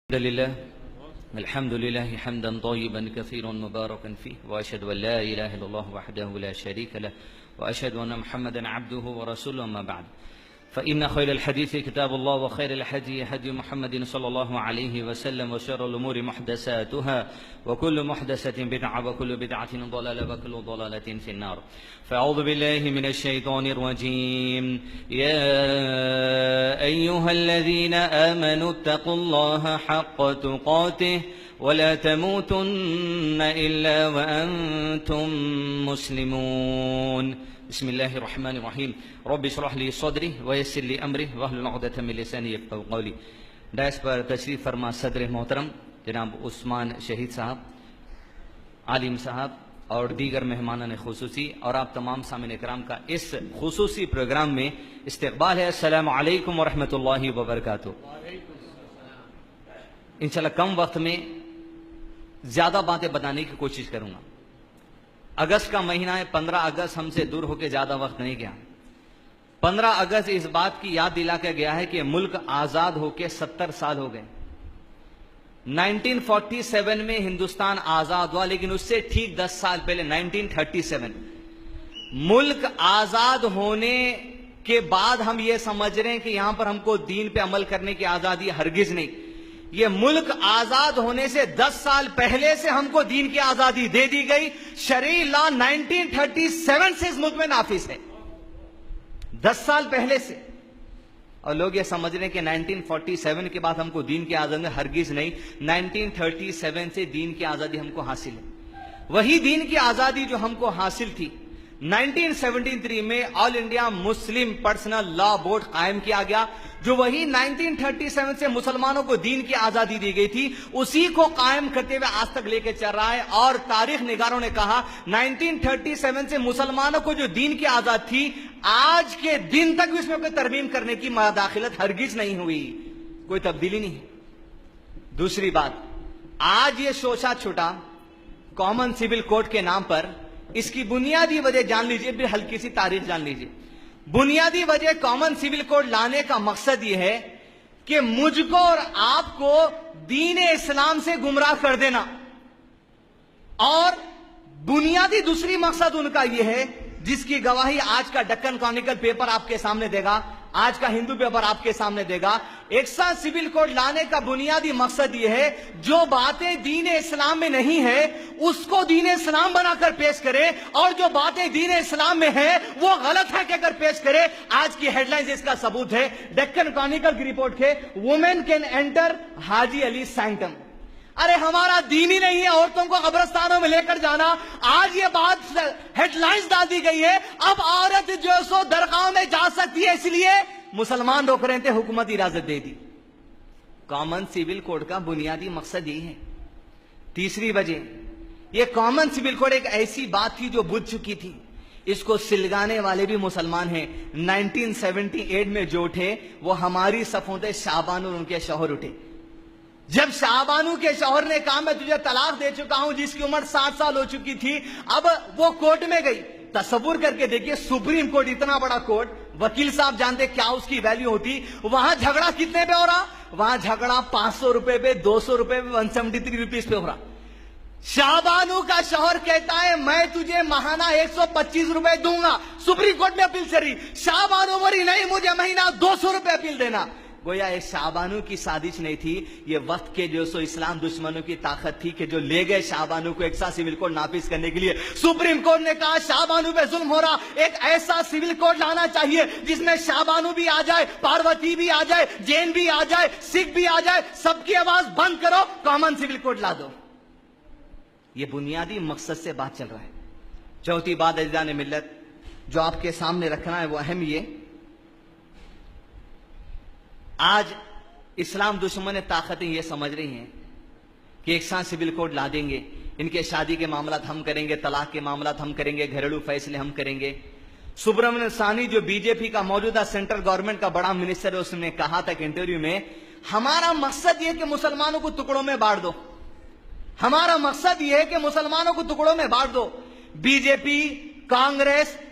الحمد لله حمدا طيبا كثيرا مباركا فيه، وأشهد أن لا إله إلا الله وحده لا شريك له، وأشهد أن محمدا عبده ورسوله. أما بعد، فإن خير الحديث كتاب الله، وخير الهدي هدي محمد صلى الله عليه وسلم، وشر الأمور محدثاتها، وكل محدثة بدعة، وكل بدعة ضلالة، وكل ضلالة في النار. فأعوذ بالله من الشيطان الرجيم. يا أيها الذين آمنوا اتقوا الله حق تقاته ولا تموتن إلا وأنتم مسلمون. بسم الله الرحمن الرحیم. رب اشرح لی صدری ویسر لی امری واحلل عقدۃ من لسانی یفقهوا قولی. ڈائس پر تشریف فرما صدر محترم جناب عثمان شہید صاحب، عالم صاحب اور دیگر مہمانان خصوصی، اور آپ تمام سامعین اکرام کا اس خصوصی پروگرام میں استقبال ہے. السلام علیکم ورحمۃ اللہ وبرکاتہ. انشاءاللہ کم وقت میں زیادہ باتیں بتانے کی کوشش کروں گا. اگست کا مہینہ ہے، 15 اگست ہم سے دور ہو کے زیادہ وقت نہیں گیا. 15 اگست اس بات کی یاد دلا کے گیا ہے کہ ملک آزاد ہو کے 70 سال ہو گئے. 1947 میں ہندوستان آزاد ہوا، لیکن اس سے ٹھیک 10 سال پہلے 1937 ملک آزاد ہونے کے بعد ہم یہ سمجھ رہے ہیں کہ یہاں پر ہم کو دین پہ عمل کرنے کی آزادی. ہرگز نہیں. یہ ملک آزاد ہونے سے 10 سال پہلے سے ہم کو دین کی آزادی دے دی گئی. شرعی لا 1937 سے اس ملک میں نافذ ہے، 10 سال پہلے سے. اور لوگ یہ سمجھ رہے ہیں کہ 1947 کے بعد ہم کو دین کی آزادی. ہرگز نہیں. 1937 سے دین کی آزادی ہم کو حاصل ہے. وہی دین کی آزادی جو ہم کو حاصل تھی. 1973 میں آل انڈیا مسلم پرسنل لا بورڈ قائم کیا گیا، جو وہی 1937 سے مسلمانوں کو دین کی آزادی دی گئی تھی، اسی کو قائم کرتے ہوئے آج تک لے کے چل رہا ہے. اور تاریخ نگاروں نے کہا 1937 سے مسلمانوں کو جو دین کی آزاد تھی، آج کے دن تک بھی اس میں کوئی ترمیم کرنے کی مداخلت ہرگز نہیں ہوئی، کوئی تبدیلی نہیں. دوسری بات، آج یہ شوشہ چھوٹا کامن سول کوڈ کے نام پر، اس کی بنیادی وجہ جان لیجئے، پھر ہلکی سی تاریخ جان لیجئے. بنیادی وجہ کامن سول کوڈ لانے کا مقصد یہ ہے کہ مجھ کو اور آپ کو دین اسلام سے گمراہ کر دینا. اور بنیادی دوسری مقصد ان کا یہ ہے، جس کی گواہی آج کا ڈکن کرونیکل پیپر آپ کے سامنے دے گا، آج کا ہندو پیپر آپ کے سامنے دے گا. ایک سا سول کوڈ لانے کا بنیادی مقصد یہ ہے، جو باتیں دین اسلام میں نہیں ہے اس کو دین اسلام بنا کر پیش کرے، اور جو باتیں دین اسلام میں ہیں وہ غلط ہے کہہ کر پیش کرے. آج کی ہیڈ لائنز اس کا ثبوت ہے. ڈکن کرونیکل کی رپورٹ ہے، women can enter Haji Ali سینکٹم. ارے ہمارا دین ہی نہیں ہے عورتوں کو قبرستانوں میں لے کر جانا. آج یہ بات ہیڈ لائنز ڈال دی گئی ہے، اب عورت جو سو درگاہوں میں جا سکتی ہے، اس لیے مسلمان روک رہے تھے، حکومت اجازت دے دی. کامن سول کوڈ کا بنیادی مقصد یہی ہے. تیسری وجہ، یہ کامن سول کوڈ ایک ایسی بات تھی جو بجھ چکی تھی. اس کو سلگانے والے بھی مسلمان ہیں. 1978 میں جو اٹھے وہ ہماری صفوں سے شعبانو اور ان کے شوہر اٹھے. جب شعبانو کے شوہر نے کہا میں تجھے طلاق دے چکا ہوں، جس کی عمر 60 سال ہو چکی تھی، اب وہ کورٹ میں گئی. تصور کر کے دیکھیے، سپریم کورٹ اتنا بڑا کورٹ، وکیل صاحب جانتے کیا اس کی ویلیو ہوتی. وہاں جھگڑا کتنے پہ ہو رہا؟ وہاں جھگڑا 500 روپے پہ، 200 روپے پہ، 173 روپیز پہ ہو رہا. شعبانو کا شوہر کہتا ہے میں تجھے ماہانہ 125 روپے دوں گا. سپریم کورٹ میں اپیل چل رہی. شعبانو بولی نہیں، مجھے مہینہ 200 روپے اپیل دینا. گویا ایک شعبانو کی سازش نہیں تھی، یہ وقت کے جو سو اسلام دشمنوں کی طاقت تھی کہ جو لے گئے شعبانو کو ایک سا سول کوڈ نافذ کرنے کے لیے. سپریم کورٹ نے کہا شعبانو پہ ظلم ہو رہا، ایک ایسا سول کوڈ لانا چاہیے جس میں شعبانو بھی آ جائے، پاروتی بھی آ جائے، جین بھی آ جائے، سکھ بھی آ جائے. سب کی آواز بند کرو، کامن سول کوڈ لا دو. یہ بنیادی مقصد سے بات چل رہا ہے. چوتھی بات عزیزان ملت جو آپ کے سامنے رکھنا ہے وہ اہم یہ، آج اسلام دشمن طاقتیں یہ سمجھ رہی ہیں کہ ایک ساتھ سول کوڈ لا دیں گے، ان کے شادی کے معاملات ہم کریں گے، طلاق کے معاملات ہم کریں گے، گھریلو فیصلے ہم کریں گے. سبرامنین سانی جو بی جے پی کا موجودہ سینٹرل گورنمنٹ کا بڑا منسٹر ہے، اس نے کہا تھا کہ انٹرویو میں، ہمارا مقصد یہ کہ مسلمانوں کو ٹکڑوں میں بانٹ دو. ہمارا مقصد یہ ہے کہ مسلمانوں کو ٹکڑوں میں بانٹ دو. بی جے پی، کانگریس،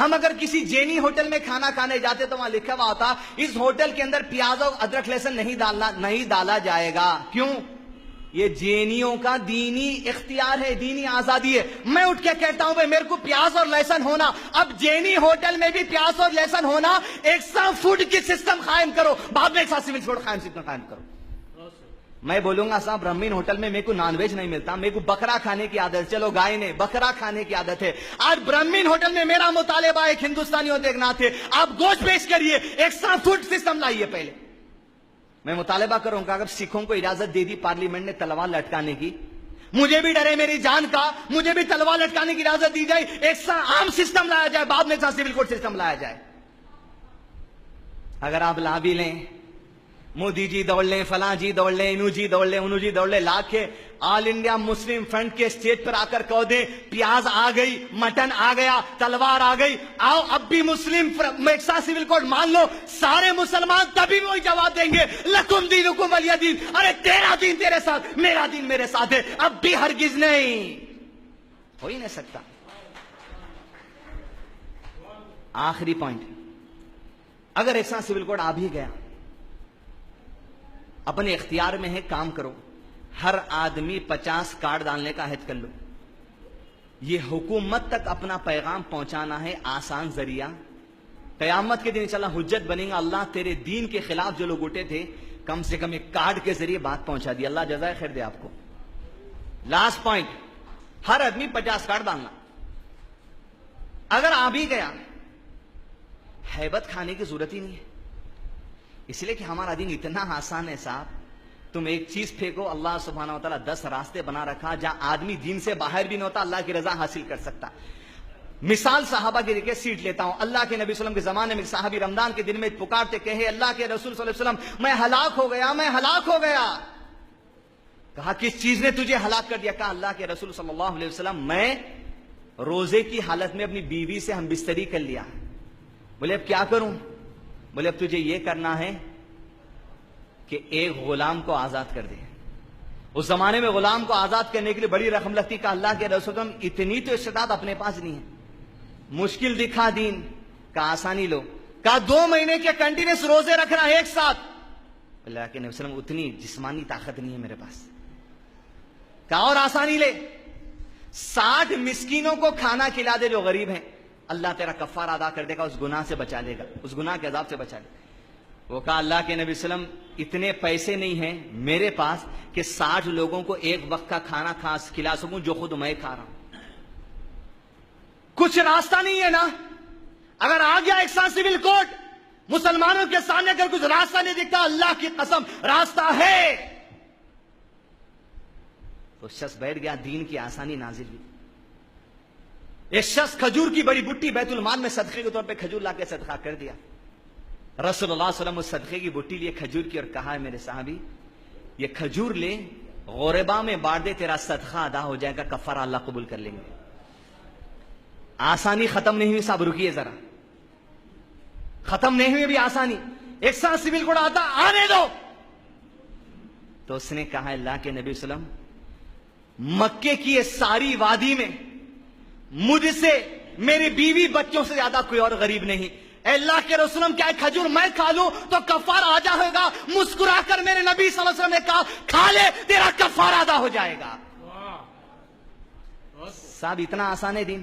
ہم اگر کسی جینی ہوٹل میں کھانا کھانے جاتے تو وہاں لکھا ہوا ہوتا اس ہوٹل کے اندر پیاز اور ادرک لہسن نہیں ڈالا جائے گا. کیوں؟ یہ جینیوں کا دینی اختیار ہے, دینی آزادی ہے. میں اٹھ کے کہتا ہوں بھائی میرے کو پیاز اور لہسن ہونا, اب جینی ہوٹل میں بھی پیاز اور لہسن ہونا, ایک سا فوڈ کی سسٹم قائم کرو, بعد میں ایک سا سول فوڈ قائم کرو. میں بولوں گا صاحب برہمین ہوٹل میں میرے کو نان ویج نہیں ملتا, میرے کو بکرا کھانے کی عادت, چلو گائے نہیں بکرا کھانے کی عادت ہے. آج برہمین ہوٹل میں میرا مطالبہ ایک ہندوستانی ہوتے ایک ناتھ ہے, آپ گوشت پیش کریے, ایک سا فوڈ سسٹم لائیے. پہلے میں مطالبہ کروں گا اگر سکھوں کو اجازت دے دی پارلیمنٹ نے تلوار لٹکانے کی, مجھے بھی ڈرے میری جان کا, مجھے بھی تلوار لٹکانے کی اجازت دی جائے, ایک سا عام سسٹم لایا جائے, بعد میں ایک سا سول کوڈ سسٹم لایا جائے. اگر آپ لا بھی لیں, مودی جی دوڑ لیں, فلاں جی دوڑ لیں, انو جی دوڑ لیں, انو جی دوڑ لیں, لا کے آل انڈیا مسلم فرنٹ کے اسٹیج پر آ کر کہہ دیں پیاز آ گئی, مٹن آ گیا, تلوار آ گئی, آؤ اب بھی مسلم ایک سا سول کوڈ مان لو, سارے مسلمان تبھی وہی جواب دیں گے لکم دینکم ولی دین. ارے تیرا دین تیرے ساتھ, میرا دین میرے ساتھ ہے. اب بھی ہرگز نہیں, ہو ہی نہیں سکتا. آخری پوائنٹ, اگر ایک سا سول کوڈ آ بھی گیا, اپنے اختیار میں ہے, کام کرو, ہر آدمی 50 کارڈ ڈالنے کا عہد کر لو. یہ حکومت تک اپنا پیغام پہنچانا ہے آسان ذریعہ. قیامت کے دن انشاءاللہ حجت بنے گا, اللہ تیرے دین کے خلاف جو لوگ اٹھے تھے کم سے کم ایک کارڈ کے ذریعے بات پہنچا دی. اللہ جزائے خیر دے آپ کو. لاسٹ پوائنٹ, ہر آدمی 50 کارڈ ڈالنا. اگر آ بھی گیا, ہیبت کھانے کی ضرورت ہی نہیں ہے, اس لیے کہ ہمارا دین اتنا آسان ہے صاحب. تم ایک چیز پھینکو, اللہ سبحانہ و تعالیٰ 10 راستے بنا رکھا جہاں آدمی دین سے باہر بھی نہیں ہوتا, اللہ کی رضا حاصل کر سکتا. مثال صحابہ کی دیکھیں, سیٹ لیتا ہوں. اللہ کے نبی صلی اللہ علیہ وسلم کے زمانے میں صحابی رمضان کے دن میں پکارتے کہے اللہ کے رسول صلی اللہ علیہ وسلم میں ہلاک ہو گیا, میں ہلاک ہو گیا. کہا کس چیز نے تجھے ہلاک کر دیا؟ کہا اللہ کے رسول صلی اللہ علیہ وسلم میں روزے کی حالت میں اپنی بیوی سے ہم بستری کر لیا. بولے اب کیا کروں؟ بولے اب تجھے یہ کرنا ہے کہ ایک غلام کو آزاد کر دے. اس زمانے میں غلام کو آزاد کرنے کے لیے بڑی رقم لگتی. کہ اللہ کے رسول اتنی تو استطاعت اپنے پاس نہیں ہے, مشکل دکھا دین, کہا آسانی لو. کہا 2 مہینے کے کنٹینیوس روزے رکھنا ایک ساتھ. اللہ کے نبی صلی اللہ علیہ وسلم اتنی جسمانی طاقت نہیں ہے میرے پاس. کہا اور آسانی لے, 60 مسکینوں کو کھانا کھلا دے جو غریب ہیں, اللہ تیرا کفارہ ادا کر دے گا, اس گناہ سے بچا لے گا, اس گناہ کے عذاب سے بچا لے گا. وہ کہا اللہ کے نبی صلی اللہ علیہ وسلم اتنے پیسے نہیں ہیں میرے پاس کہ 60 لوگوں کو ایک وقت کا کھانا کھلا سکوں جو خود میں کھا رہا ہوں. کچھ راستہ نہیں ہے نا. اگر آ گیا ایک سا سول کوڈ, مسلمانوں کے سامنے اگر کچھ راستہ نہیں دکھتا, اللہ کی قسم راستہ ہے. تو شخص بیٹھ گیا, دین کی آسانی نازل ہوئی. ایک شخص کھجور کی بڑی بٹی بیت المال میں صدقے کے طور پہ کھجور لا کے صدقہ کر دیا. رسول اللہ صلی اللہ علیہ وسلم اس صدقے کی بٹی لیے کھجور کی اور کہا ہے میرے صحابی یہ کھجور لے, غربا میں بانٹ دے, تیرا صدقہ ادا ہو جائے گا, کفارہ اللہ قبول کر لیں گے. آسانی ختم نہیں ہوئی صاحب, رکیے ذرا, ختم نہیں ہوئی بھی آسانی. ایک سا سول کوڈ آتا, آنے دو. تو اس نے کہا اللہ کے نبی صلی اللہ علیہ وسلم مکے کی یہ ساری وادی میں مجھ سے میری بیوی بچوں سے زیادہ کوئی اور غریب نہیں. اے اللہ کے رسول کیا کھجور میں کھا لوں تو کفارہ آ جائے گا؟ مسکرا کر میرے نبی صلی اللہ علیہ وسلم نے کہا کھا لے, تیرا کفارہ ادا ہو جائے گا. صاحب اتنا آسان ہے دین.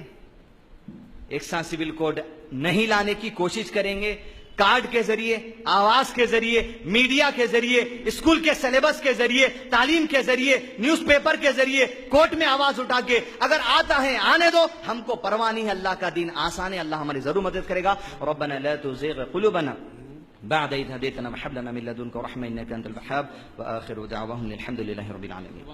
ایک سا سول کوڈ نہیں لانے کی کوشش کریں گے, کارڈ کے ذریعے, آواز کے ذریعے, میڈیا کے ذریعے, اسکول کے سلیبس کے ذریعے, تعلیم کے ذریعے, نیوز پیپر کے ذریعے, کورٹ میں آواز اٹھا کے. اگر آتا ہے آنے دو, ہم کو پرواہ نہیں ہے, اللہ کا دین آسان ہے, اللہ ہماری ضرور مدد کرے گا. ربنا لا تزغ قلوبنا بعد إذ هديتنا وهب لنا من لدنك رحمة إنك أنت الوهاب. وآخر دعواهم الحمد لله رب العالمين.